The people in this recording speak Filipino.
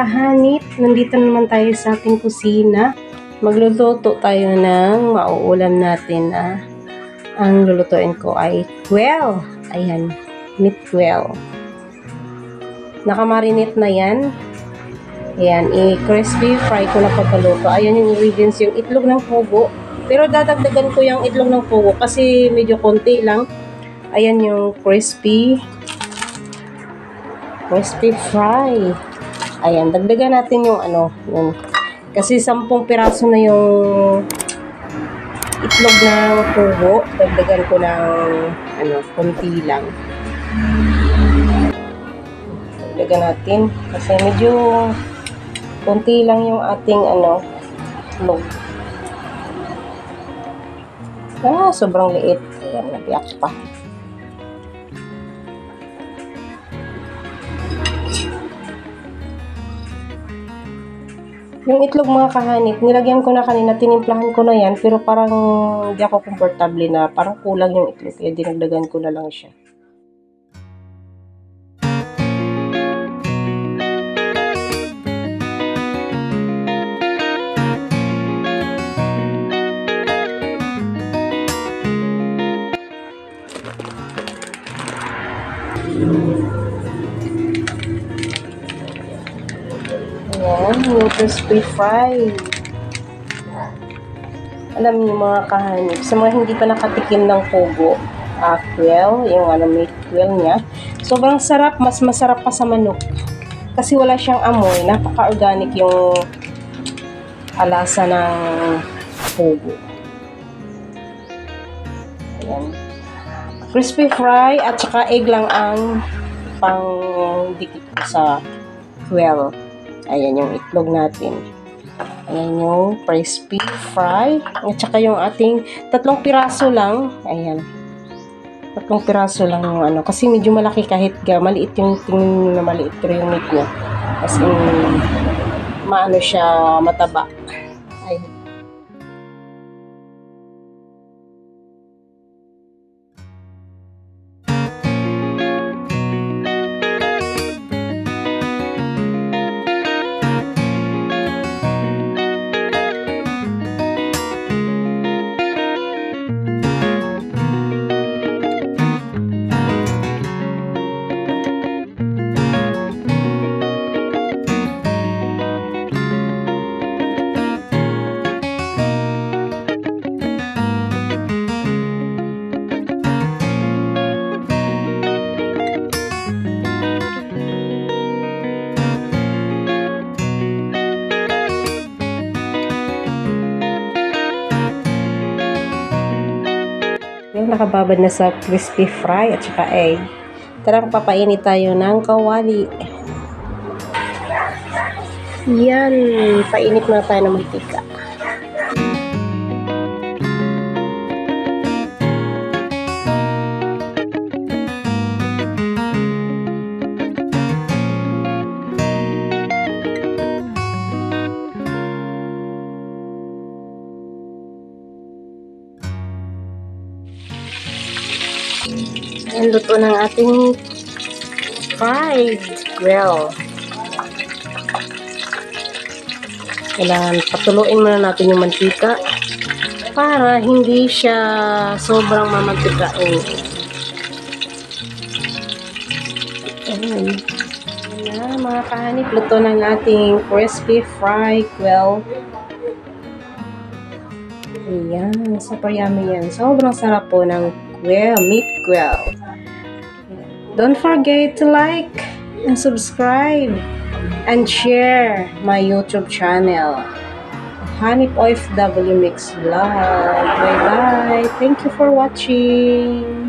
kahanip, nandito naman tayo sa ating kusina. Magluluto tayo ng mauulam natin. Ang lulutuin ko ay quail. Ayan, meat quail. Nakamarinate na yan. Ayan, i-crispy fry ko na papaluto. Ayan yung ingredients, yung itlog ng pugo. Pero dadagdagan ko yung itlog ng pugo kasi medyo konti lang. Ayan yung crispy fry. Ayan, dagdagan natin yung yun. Kasi 10 piraso na yung itlog ng pugo. Dagdagan ko ng konti lang. Dagdagan natin kasi medyo konti lang yung ating itlog. Sobrang liit. Ayan, nabiyak pa. Yung itlog mga kahanip, nilagyan ko na kanina, tinimplahan ko na yan, pero parang hindi ako komportable na, parang kulang yung itlog, kaya dinagdagan ko na lang siya. Ayan, yung crispy fry. Alam niyo mga kahanip, sa mga hindi pa nakatikim ng pugo, quail, yung meat quail niya, sobrang sarap, mas masarap pa sa manok. Kasi wala siyang amoy, napaka-organic yung alasa ng pugo. Ayan. Crispy fry at saka egg lang ang pang dikit sa quail. Ayan yung itlog natin. Ayan yung crispy fry. At saka yung ating 3 piraso lang. Ayan. 3 piraso lang yung kasi medyo malaki kahit maliit yung tingin na maliit pero yung meat niya. Kasi maano siya, mataba. Ayan. Nakababad na sa crispy fry at saka egg. Tara, papainit tayo ng kawali. Yan, painit na tayo ng mantika. Ayan, luto ng ating fried quail. Kailangan patuluin muna natin yung mantika para hindi siya sobrang mamantikain. Ayan. Ayan, mga kahanip, luto ng ating crispy fried quail. Ayan, super yummy yan. Sobrang sarap po ng quail, meat quail. Don't forget to like and subscribe and share my YouTube channel, Hanip OFW Mix Vlog. Bye bye. Thank you for watching.